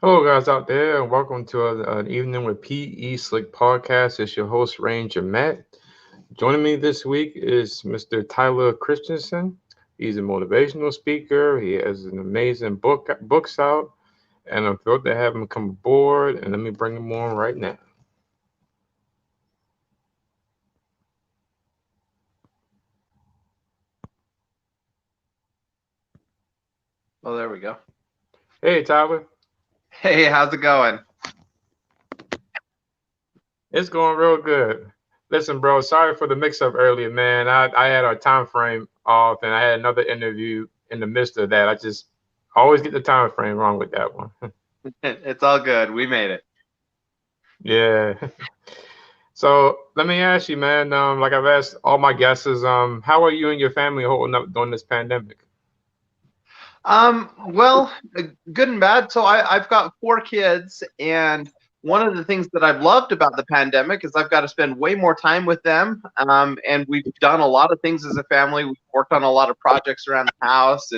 Hello, guys out there, and welcome to an evening with PE Slick podcast. It's your host, Ranger Matt. Joining me this week is Mr. Tyler Christensen. He's a motivational speaker. He has an amazing books out, and I'm thrilled to have him come aboard. And let me bring him on right now. Oh, there we go. Hey, Tyler. Hey, how's it going? It's going real good. Listen, bro, sorry for the mix-up earlier, man. I had our time frame off, and I had another interview in the midst of that. I just always get the time frame wrong with that one. It's all good. We made it. Yeah. So let me ask you, man. Like I've asked all my guests, how are you and your family holding up during this pandemic? Well, good and bad. So I've got four kids, and one of the things that I've loved about the pandemic is I've got to spend way more time with them. And we've done a lot of things as a family. We've worked on a lot of projects around the house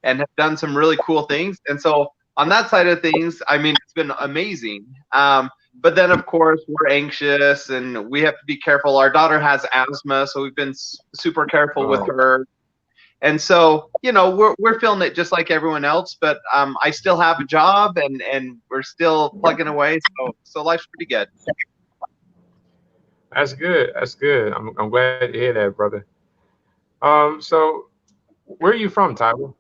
and have done some really cool things. And so on that side of things, I mean, it's been amazing. But then, of course, we're anxious and we have to be careful. Our daughter has asthma, so we've been super careful with Oh, her. And so, we're feeling it just like everyone else, but I still have a job and we're still plugging away. So life's pretty good. that's good. That's good. I'm glad to hear that, brother. So where are you from, Tyler?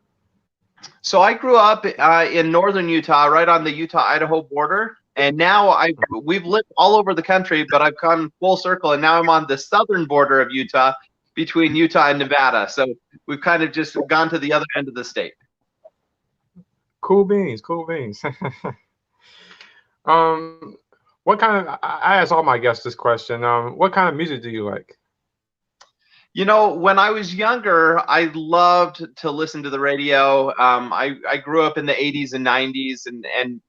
So I grew up in northern Utah, right on the Utah-Idaho border. And now we've lived all over the country, but I've come full circle, and now I'm on the southern border of Utah, between Utah and Nevada. So we've kind of just gone to the other end of the state. Cool beans, cool beans. um, what kind of? I ask all my guests this question. What kind of music do you like? When I was younger, I loved to listen to the radio. I grew up in the 80s and 90s and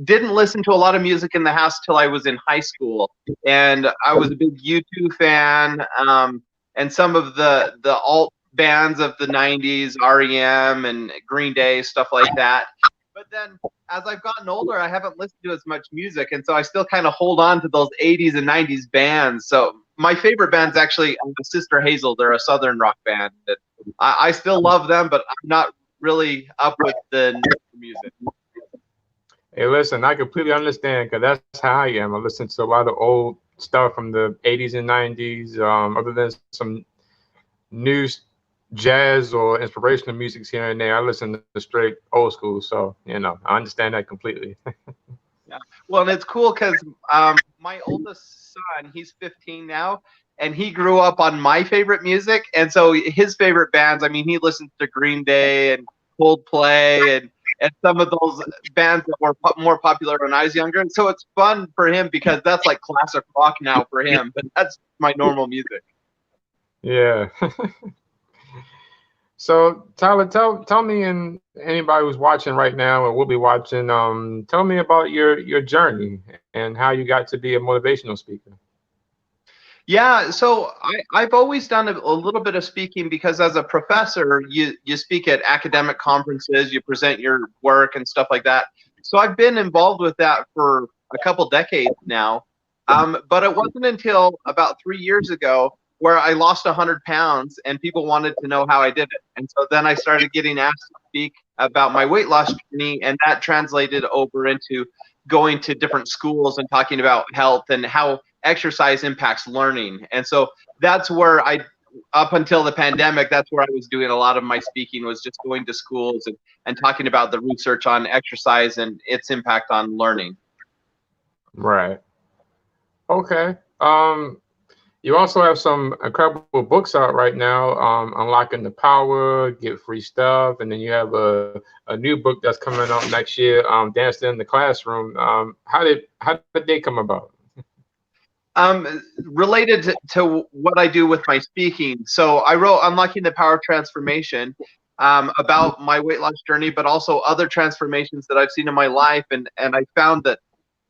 didn't listen to a lot of music in the house till I was in high school. And I was a big U2 fan, and some of the alt bands of the 90s, REM and Green Day, stuff like that. But then as I've gotten older, I haven't listened to as much music, and so I still kind of hold on to those 80s and 90s bands. So my favorite band's actually Sister Hazel. They're a southern rock band. That I still love them, but I'm not really up with the new music. Hey, listen, I completely understand because that's how I am. I listen to a lot of old stuff from the 80s and 90s, other than some new jazz or inspirational music here and there. I listen to straight old school, so I understand that completely. Yeah. Well, and it's cool because my oldest son, he's 15 now, and he grew up on my favorite music, and so his favorite bands. I mean, he listens to Green Day and Coldplay and some of those bands that were more popular when I was younger. And so it's fun for him because that's like classic rock now for him, but that's my normal music. Yeah. So Tyler, tell me and anybody who's watching right now or will be watching, tell me about your journey and how you got to be a motivational speaker. Yeah, so I've always done a little bit of speaking because as a professor, you speak at academic conferences, you present your work and stuff like that. So I've been involved with that for a couple decades now. But it wasn't until about 3 years ago where I lost 100 pounds and people wanted to know how I did it. And so then I started getting asked to speak about my weight loss journey, and that translated over into going to different schools and talking about health and how exercise impacts learning. And so that's where up until the pandemic, that's where I was doing a lot of my speaking, was just going to schools and talking about the research on exercise and its impact on learning. Right. Okay. You also have some incredible books out right now, Unlocking the Power, Get Free Stuff, and then you have a new book that's coming out next year, Dancing in the Classroom. How did they come about? Related to what I do with my speaking. So I wrote Unlocking the Power of Transformation, about my weight loss journey, but also other transformations that I've seen in my life. And I found that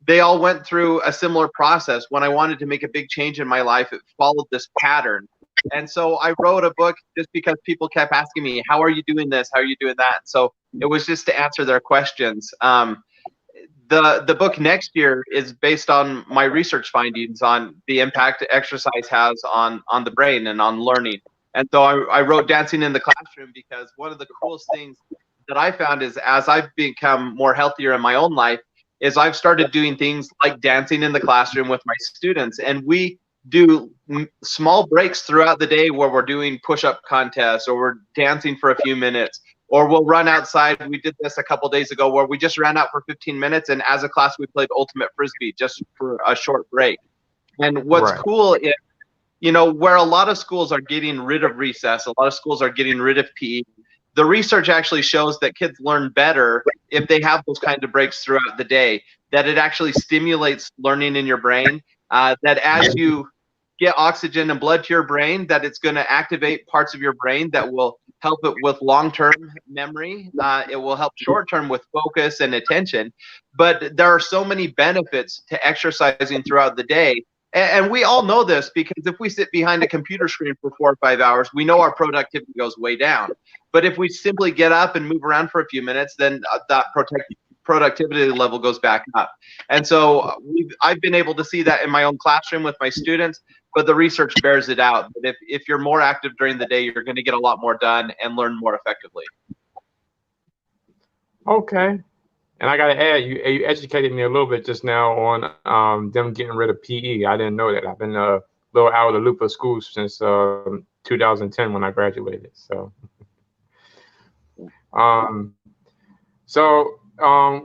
they all went through a similar process. When I wanted to make a big change in my life, it followed this pattern. And so I wrote a book just because people kept asking me, how are you doing this? How are you doing that? So it was just to answer their questions. the book next year is based on my research findings on the impact exercise has on the brain and on learning. And so I wrote Dancing in the Classroom because one of the coolest things that I found is as I've become more healthier in my own life is I've started doing things like dancing in the classroom with my students, and we do small breaks throughout the day where we're doing push-up contests or we're dancing for a few minutes, or we'll run outside. We did this a couple days ago where we just ran out for 15 minutes, and as a class we played ultimate frisbee just for a short break. And what's Right. cool is, you know, where a lot of schools are getting rid of recess, a lot of schools are getting rid of PE, the research actually shows that kids learn better if they have those kind of breaks throughout the day, that it actually stimulates learning in your brain, that as you get oxygen and blood to your brain, that it's going to activate parts of your brain that will help it with long-term memory. It will help short-term with focus and attention. But there are so many benefits to exercising throughout the day. And we all know this because if we sit behind a computer screen for 4 or 5 hours, we know our productivity goes way down. But if we simply get up and move around for a few minutes, then that productivity level goes back up. And so I've been able to see that in my own classroom with my students, but the research bears it out. But if you're more active during the day, you're going to get a lot more done and learn more effectively. Okay. And I gotta add, you educated me a little bit just now on them getting rid of PE. I didn't know that. I've been a little out of the loop of school since 2010 when I graduated. Um,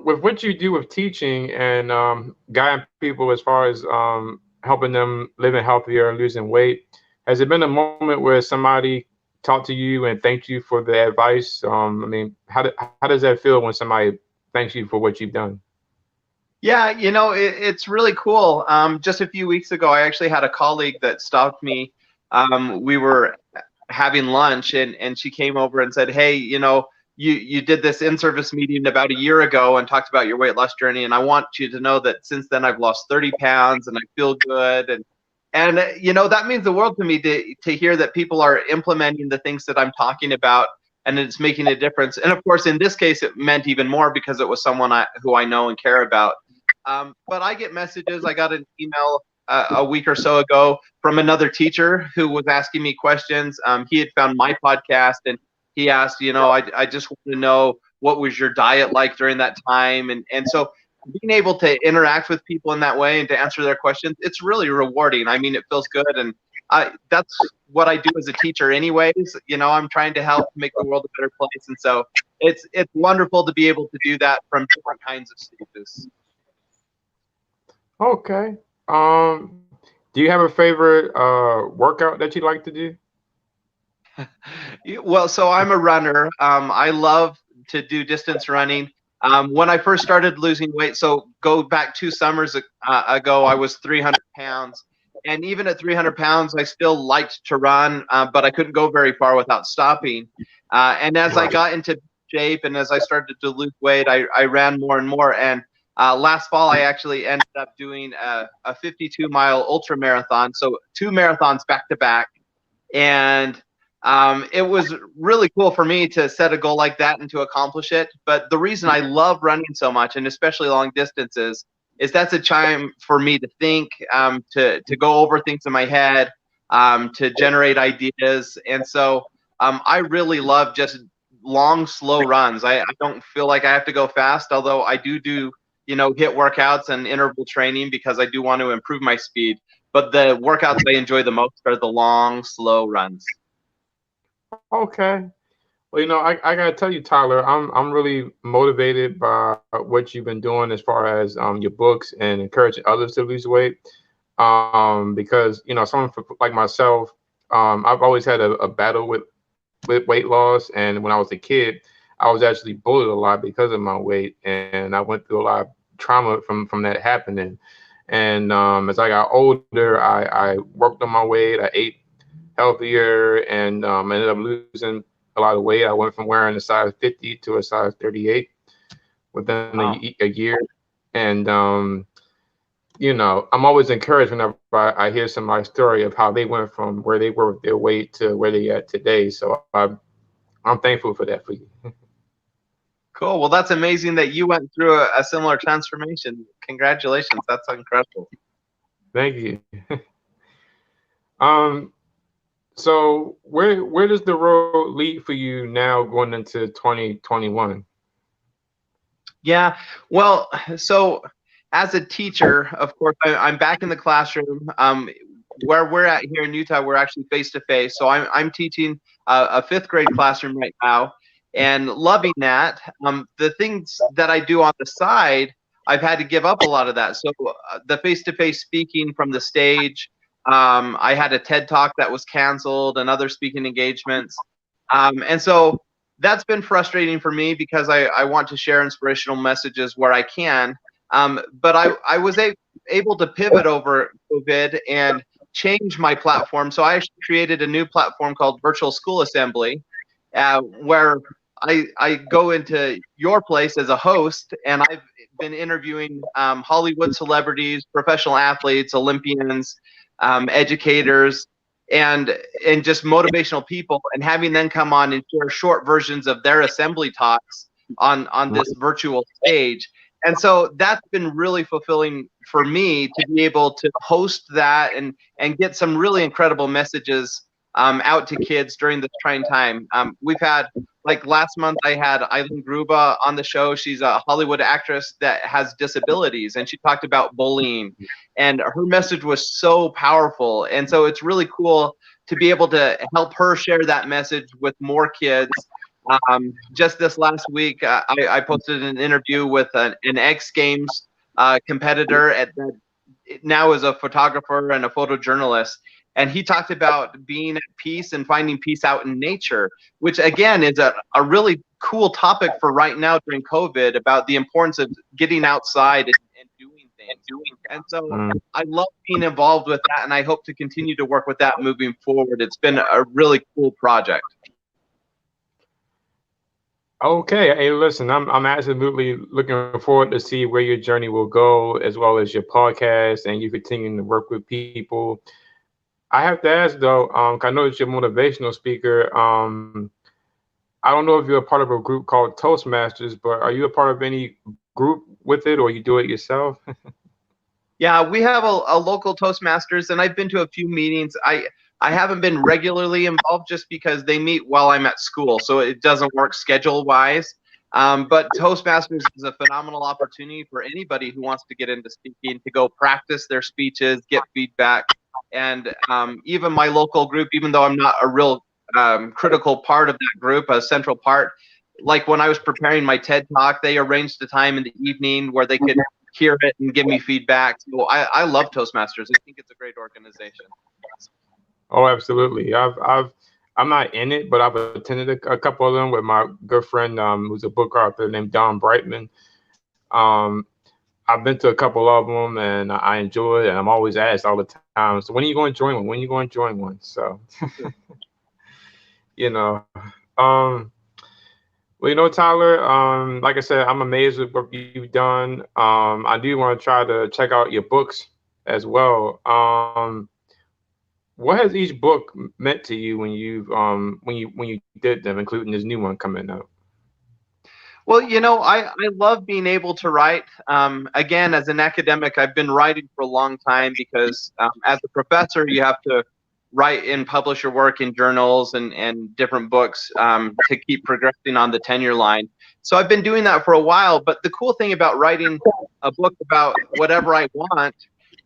with what you do with teaching and guiding people as far as helping them living healthier and losing weight, has it been a moment where somebody talked to you and thanked you for the advice? I mean, how does that feel when somebody thanks you for what you've done? Yeah, you know, it's really cool. Just a few weeks ago, I actually had a colleague that stopped me. We were having lunch, and she came over and said, "Hey, you know, you did this in-service meeting about a year ago and talked about your weight loss journey, and I want you to know that since then I've lost 30 pounds and I feel good." And you know, that means the world to me to hear that people are implementing the things that I'm talking about and it's making a difference. And of course, in this case, it meant even more because it was someone who I know and care about. But I get messages. I got an email a week or so ago from another teacher who was asking me questions. He had found my podcast and he asked, you know, I just want to know what was your diet like during that time. And so being able to interact with people in that way and to answer their questions, it's really rewarding. I mean, it feels good. And that's what I do as a teacher anyways. You know, I'm trying to help make the world a better place. And so it's wonderful to be able to do that from different kinds of stages. Okay. Do you have a favorite workout that you like to do? Well, so I'm a runner. I love to do distance running. When I first started losing weight, so go back 2 summers ago, I was 300 pounds. And even at 300 pounds, I still liked to run, but I couldn't go very far without stopping. And as I Right. got into shape and as I started to lose weight, I ran more and more. And last fall, I actually ended up doing a 52-mile ultra marathon, so 2 marathons back to back. And it was really cool for me to set a goal like that and to accomplish it. But the reason I love running so much, and especially long distances, is that's a time for me to think, to go over things in my head, to generate ideas. And so I really love just long, slow runs. I don't feel like I have to go fast, although I do, you know, hit workouts and interval training because I do want to improve my speed. But the workouts I enjoy the most are the long, slow runs. Okay. Well, I gotta tell you, Tyler, I'm really motivated by what you've been doing as far as your books and encouraging others to lose weight. Because someone like myself, I've always had a battle with weight loss, and when I was a kid, I was actually bullied a lot because of my weight, and I went through a lot of trauma from that happening. And as I got older, I worked on my weight. I ate healthier and ended up losing a lot of weight. I went from wearing a size 50 to a size 38 within Wow. a year. And, I'm always encouraged whenever I hear somebody's story of how they went from where they were with their weight to where they at today. So I'm thankful for that for you. Cool. Well, that's amazing that you went through a similar transformation. Congratulations. That's incredible. Thank you. Um, so where does the road lead for you now going into 2021? Yeah. Well, so as a teacher, of course, I'm back in the classroom. Where we're at here in Utah, we're actually face to face. So I'm teaching a fifth grade classroom right now, and loving that. The things that I do on the side, I've had to give up a lot of that. So the face to face speaking from the stage. I had a TED talk that was canceled and other speaking engagements. And so that's been frustrating for me because I want to share inspirational messages where I can. But I was able to pivot over COVID and change my platform. So I actually created a new platform called Virtual School Assembly, where I go into your place as a host, and I've been interviewing Hollywood celebrities, professional athletes, Olympians, educators, and just motivational people, and having them come on and share short versions of their assembly talks on this virtual stage. And so that's been really fulfilling for me to be able to host that and get some really incredible messages out to kids during this trying time. We've had, like last month, I had Eileen Gruba on the show. She's a Hollywood actress that has disabilities, and she talked about bullying, and her message was so powerful. And so it's really cool to be able to help her share that message with more kids. Just this last week, I posted an interview with an X Games competitor that now is a photographer and a photojournalist. And he talked about being at peace and finding peace out in nature, which again is a really cool topic for right now during COVID, about the importance of getting outside and doing things. And so I love being involved with that, and I hope to continue to work with that moving forward. It's been a really cool project. Okay, hey, listen, I'm absolutely looking forward to see where your journey will go, as well as your podcast and you continuing to work with people. I have to ask though, 'cause I know that you're a motivational speaker. I don't know if you're a part of a group called Toastmasters, but are you a part of any group with it, or you do it yourself? Yeah, we have a local Toastmasters, and I've been to a few meetings. I haven't been regularly involved just because they meet while I'm at school, so it doesn't work schedule wise. But Toastmasters is a phenomenal opportunity for anybody who wants to get into speaking to go practice their speeches, get feedback, and even my local group, even though I'm not a real critical part of that group, a central part. Like when I was preparing my TED talk, they arranged a time in the evening where they could hear it and give me feedback. So I love Toastmasters. I think it's a great organization. Oh, absolutely. I'm not in it, but I've attended a couple of them with my good friend, who's a book author named Don Brightman. Um, I've been to a couple of them, and I enjoy it. And I'm always asked all the time, so when are you going to join one? When are you going to join one? So, you know, um, well, Tyler, like I said, I'm amazed with what you've done. I do want to try to check out your books as well. What has each book meant to you when you did them, including this new one coming up? Well, I love being able to write. Again, as an academic, I've been writing for a long time because as a professor, you have to write and publish your work in journals and different books to keep progressing on the tenure line. So I've been doing that for a while. But the cool thing about writing a book about whatever I want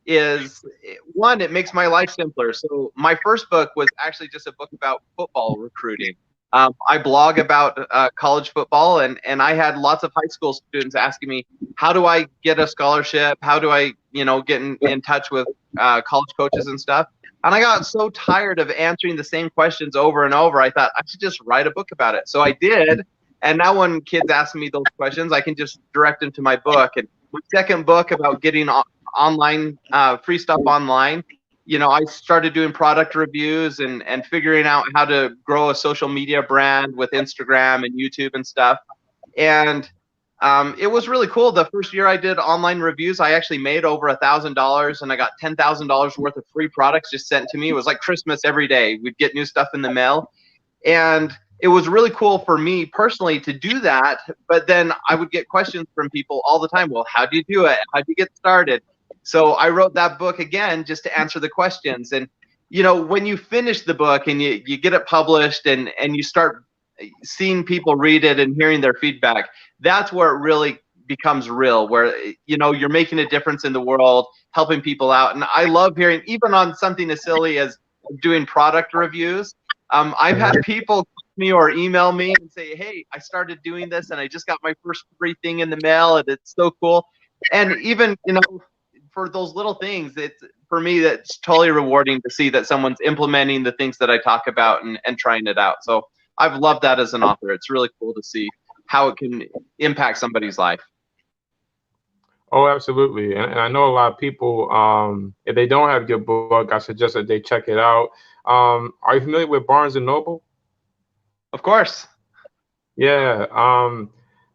is, one, it makes my life simpler. So my first book was actually just a book about football recruiting. I blog about college football, and I had lots of high school students asking me, how do I get a scholarship? How do I, get in touch with college coaches and stuff? And I got so tired of answering the same questions over and over. I thought I should just write a book about it. So I did. And now when kids ask me those questions, I can just direct them to my book. And my second book about getting online, free stuff online, I started doing product reviews and figuring out how to grow a social media brand with Instagram and YouTube and stuff. And it was really cool. The first year I did online reviews, I actually made over $1,000, and I got $10,000 worth of free products just sent to me. It was like Christmas every day. We'd get new stuff in the mail. And it was really cool for me personally to do that. But then I would get questions from people all the time. Well, how do you do it? How do you get started? So I wrote that book again just to answer the questions. And when you finish the book and you get it published and you start seeing people read it and hearing their feedback, that's where it really becomes real, where you're making a difference in the world, helping people out. And I love hearing, even on something as silly as doing product reviews. I've had people call me or email me and say, hey, I started doing this and I just got my first free thing in the mail and it's so cool. And even for those little things, it's, for me, that's totally rewarding to see that someone's implementing the things that I talk about and trying it out. So I've loved that as an author. It's really cool to see how it can impact somebody's life. Oh, absolutely. And I know a lot of people, if they don't have your book, I suggest that they check it out. Are you familiar with Barnes and Noble? Of course. Yeah.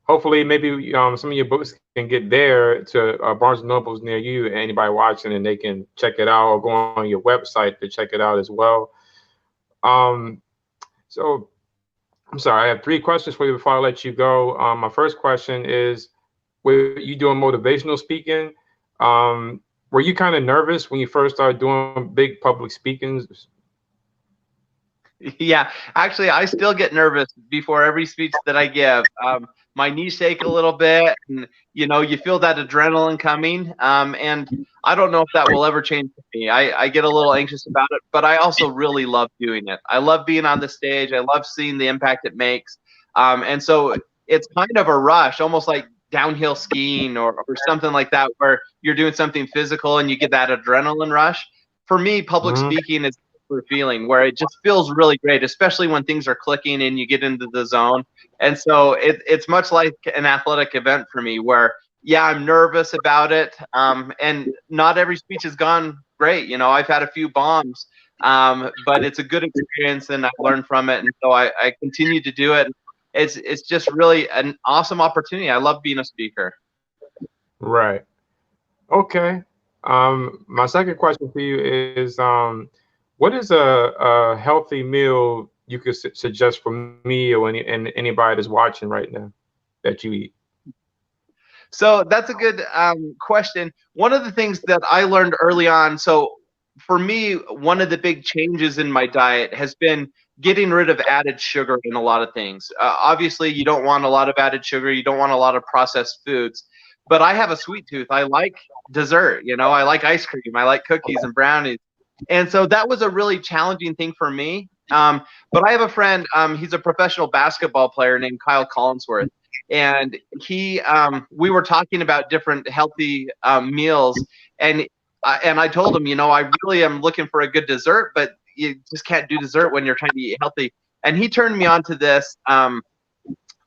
Hopefully, maybe some of your books can get there to Barnes and Nobles near you. Anybody watching, and they can check it out or go on your website to check it out as well. So, I'm sorry, I have three questions for you before I let you go. My first question is, were you doing motivational speaking? Were you kind of nervous when you first started doing big public speakings? Yeah, actually, I still get nervous before every speech that I give. My knees shake a little bit, and you feel that adrenaline coming. And I don't know if that will ever change for me. I get a little anxious about it, but I also really love doing it. I love being on the stage. I love seeing the impact it makes. And so it's kind of a rush, almost like downhill skiing or something like that, where you're doing something physical and you get that adrenaline rush. For me, public Mhm. speaking is feeling where it just feels really great, especially when things are clicking and you get into the zone. And so it's much like an athletic event for me where, yeah, I'm nervous about it. And not every speech has gone great. I've had a few bombs, but it's a good experience and I've learned from it. And so I continue to do it. It's just really an awesome opportunity. I love being a speaker. Right. Okay. My second question for you is, what is a healthy meal you could suggest for me or anybody that's watching right now that you eat? So that's a good question. One of the things that I learned early on, so for me, one of the big changes in my diet has been getting rid of added sugar in a lot of things. Obviously, you don't want a lot of added sugar, you don't want a lot of processed foods, but I have a sweet tooth. I like dessert, I like ice cream, I like cookies and brownies. And so that was a really challenging thing for me. But I have a friend, he's a professional basketball player named Kyle Collinsworth, and we were talking about different healthy meals, and I told him, I really am looking for a good dessert, but you just can't do dessert when you're trying to eat healthy. And he turned me on to this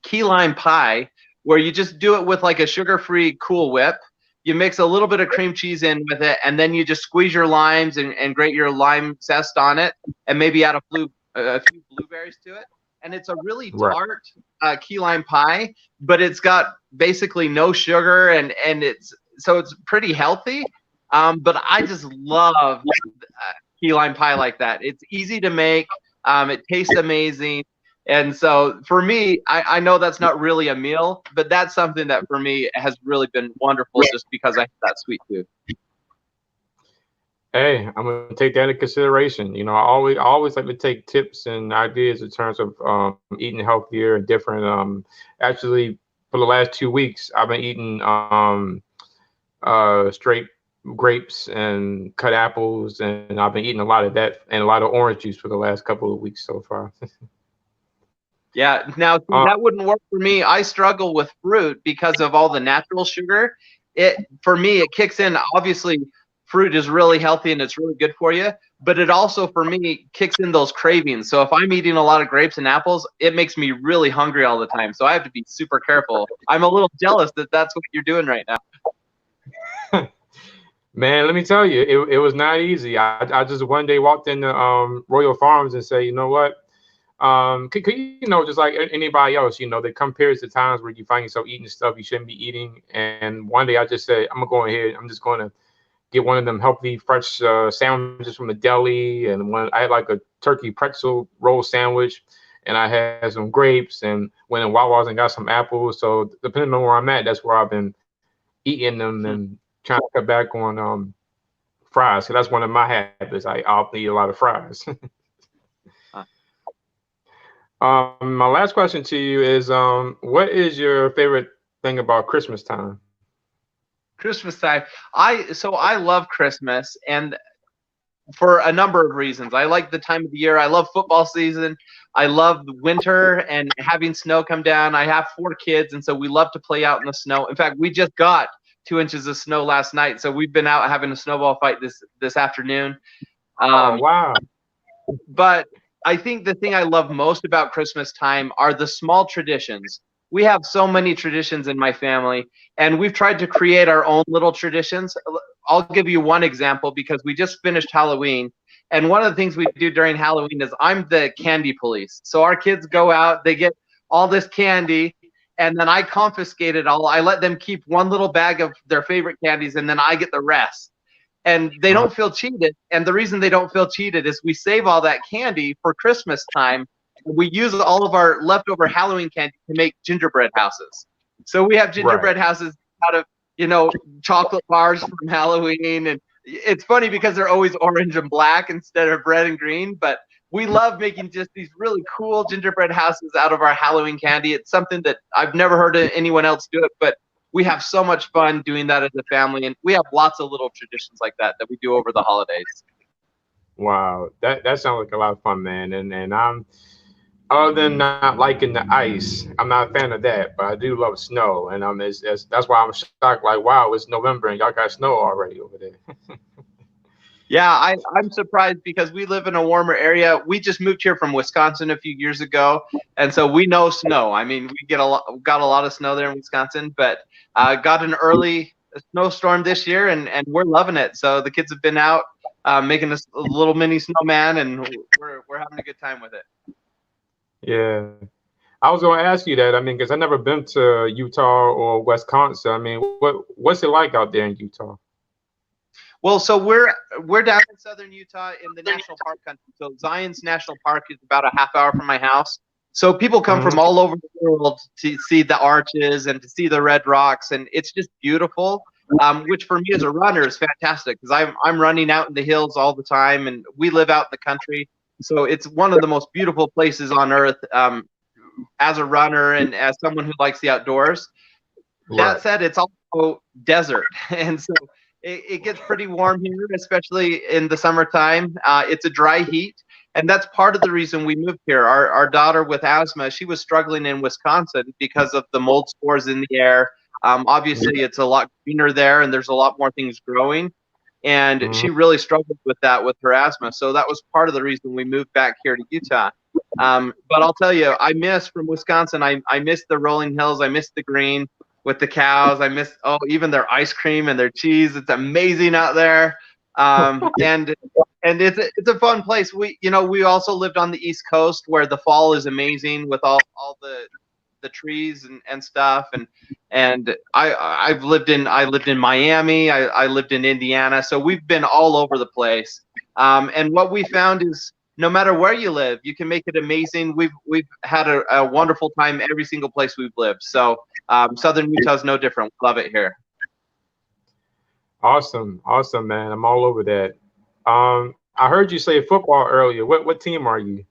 key lime pie, where you just do it with like a sugar-free Cool Whip. You mix a little bit of cream cheese in with it, and then you just squeeze your limes and grate your lime zest on it, and maybe add a few blueberries to it. And it's a really Right. tart key lime pie, but it's got basically no sugar, and it's pretty healthy. But I just love key lime pie like that. It's easy to make. It tastes amazing. And so for me, I know that's not really a meal, but that's something that for me has really been wonderful just because I have that sweet tooth. Hey, I'm gonna take that into consideration. I always like to take tips and ideas in terms of eating healthier and different. Actually, for the last 2 weeks, I've been eating straight grapes and cut apples, and I've been eating a lot of that and a lot of orange juice for the last couple of weeks so far. Yeah. Now see, that wouldn't work for me. I struggle with fruit because of all the natural sugar. For me, it kicks in. Obviously, fruit is really healthy and it's really good for you, but it also for me kicks in those cravings. So if I'm eating a lot of grapes and apples, it makes me really hungry all the time. So I have to be super careful. I'm a little jealous that that's what you're doing right now. Man, let me tell you, it was not easy. I just one day walked into Royal Farms and say, you know what? Could just like anybody else, there come periods of times where you find yourself eating stuff you shouldn't be eating. And one day I just said, I'm gonna go ahead. I'm just going to get one of them healthy, fresh sandwiches from the deli, and I had like a turkey pretzel roll sandwich, and I had some grapes, and went in Wawa's and got some apples. So depending on where I'm at, that's where I've been eating them and trying to cut back on fries. So that's one of my habits. I'll eat a lot of fries. My last question to you is, what is your favorite thing about Christmas time? Christmas time. I love Christmas, and for a number of reasons. I like the time of the year. I love football season. I love the winter and having snow come down. I have 4 kids, and so we love to play out in the snow. In fact, we just got 2 inches of snow last night, so we've been out having a snowball fight this afternoon. Oh, wow. But I think the thing I love most about Christmas time are the small traditions. We have so many traditions in my family, and we've tried to create our own little traditions. I'll give you one example because we just finished Halloween. And one of the things we do during Halloween is I'm the candy police. So our kids go out, they get all this candy, and then I confiscate it all. I let them keep one little bag of their favorite candies, and then I get the rest. And they don't feel cheated. And the reason they don't feel cheated is we save all that candy for Christmas time. We use all of our leftover Halloween candy to make gingerbread houses. So we have gingerbread houses out of, chocolate bars from Halloween. And it's funny because they're always orange and black instead of red and green. But we love making just these really cool gingerbread houses out of our Halloween candy. It's something that I've never heard anyone else do it, but we have so much fun doing that as a family, and we have lots of little traditions like that we do over the holidays. Wow, that sounds like a lot of fun, man. And I'm, other than not liking the ice, I'm not a fan of that, but I do love snow, and that's why I'm shocked. Like, wow, it's November and y'all got snow already over there. Yeah, I'm surprised because we live in a warmer area. We just moved here from Wisconsin a few years ago, and so we know snow. I mean, got a lot of snow there in Wisconsin, but got an early snowstorm this year, and we're loving it. So the kids have been out making a little mini snowman, and we're having a good time with it. Yeah, I was going to ask you that. I mean, because I've never been to Utah or Wisconsin. I mean, what's it like out there in Utah? Well, so we're down in southern Utah in the national park country. So Zion's National Park is about a half hour from my house. So people come from all over the world to see the arches and to see the red rocks, and it's just beautiful. Which for me as a runner is fantastic because I'm running out in the hills all the time, and we live out in the country. So it's one of the most beautiful places on earth as a runner and as someone who likes the outdoors. Right. That said, it's also desert, and so it gets pretty warm here, especially in the summertime. It's a dry heat, and that's part of the reason we moved here. Our daughter with asthma, she was struggling in Wisconsin because of the mold spores in the air. Obviously, it's a lot greener there, and there's a lot more things growing. And she really struggled with that with her asthma. So that was part of the reason we moved back here to Utah. But I'll tell you, I miss from Wisconsin. I miss the rolling hills. I miss the green with the cows. I miss even their ice cream and their cheese. It's amazing out there. And it's a fun place. We also lived on the East Coast where the fall is amazing with all the trees and stuff. And I lived in Miami. I lived in Indiana. So we've been all over the place. And what we found is no matter where you live, you can make it amazing. We've had a wonderful time every single place we've lived. So Southern Utah is no different. Love it here. Awesome, man. I'm all over that. I heard you say football earlier. What team are you?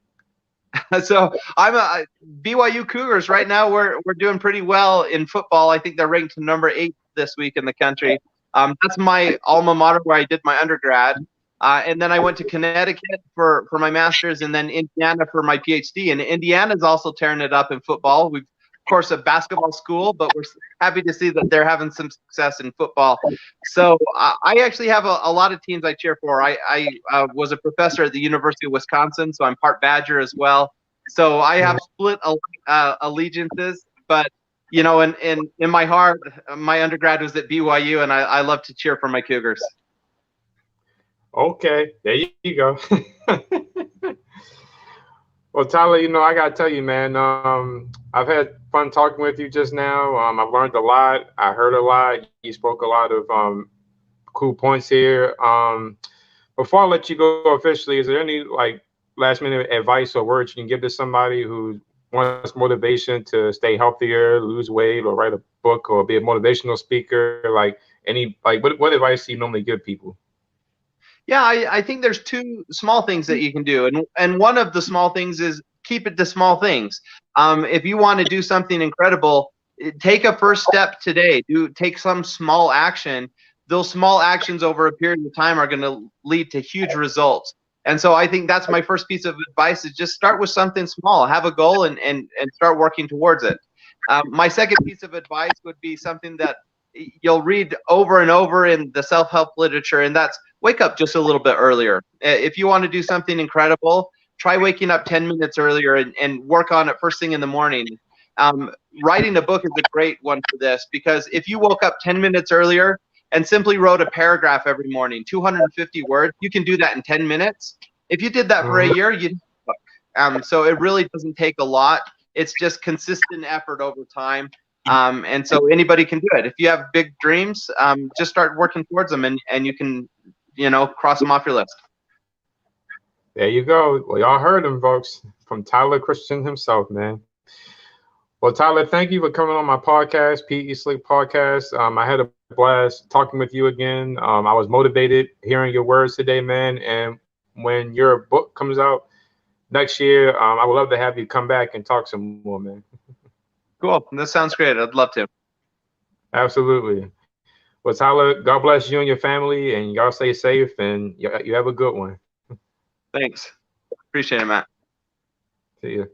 So I'm a BYU Cougars right now. We're doing pretty well in football. I think they're ranked number 8 this week in the country. That's my alma mater where I did my undergrad. And then I went to Connecticut for my master's, and then Indiana for my PhD. And Indiana's also tearing it up in football. We've, of course, a basketball school, but we're happy to see that they're having some success in football. So I actually have a lot of teams I cheer for. I was a professor at the University of Wisconsin, so I'm part Badger as well. So I have split allegiances, but in my heart, my undergrad was at BYU, and I love to cheer for my Cougars. Okay, there you go. Well, Tyler, I gotta tell you, man. I've had fun talking with you just now. I've learned a lot. I heard a lot. You spoke a lot of cool points here. Before I let you go officially, is there any last minute advice or words you can give to somebody who wants motivation to stay healthier, lose weight, or write a book, or be a motivational speaker? Like any, like what advice do you normally give people? Yeah, I think there's two small things that you can do, and one of the small things is keep it to small things. If you want to do something incredible, take a first step today. Take some small action. Those small actions over a period of time are going to lead to huge results. And so I think that's my first piece of advice: is just start with something small, have a goal, and start working towards it. My second piece of advice would be something that you'll read over and over in the self-help literature, and that's wake up just a little bit earlier. If you want to do something incredible, try waking up 10 minutes earlier and work on it first thing in the morning. Writing a book is a great one for this, because if you woke up 10 minutes earlier and simply wrote a paragraph every morning, 250 words, you can do that in 10 minutes. If you did that for a Mhm. year, you'd so it really doesn't take a lot. It's just consistent effort over time. And so anybody can do it. If you have big dreams, just start working towards them, and you can, cross them off your list. There you go. Well, y'all heard him, folks, from Tyler Christian himself, man. Well, Tyler, thank you for coming on my podcast, PE Slick Podcast. I had a blast talking with you again. I was motivated hearing your words today, man. And when your book comes out next year, I would love to have you come back and talk some more, man. Cool. This sounds great. I'd love to. Absolutely. Well, Tyler, God bless you and your family, and y'all stay safe, and you have a good one. Thanks. Appreciate it, Matt. See you.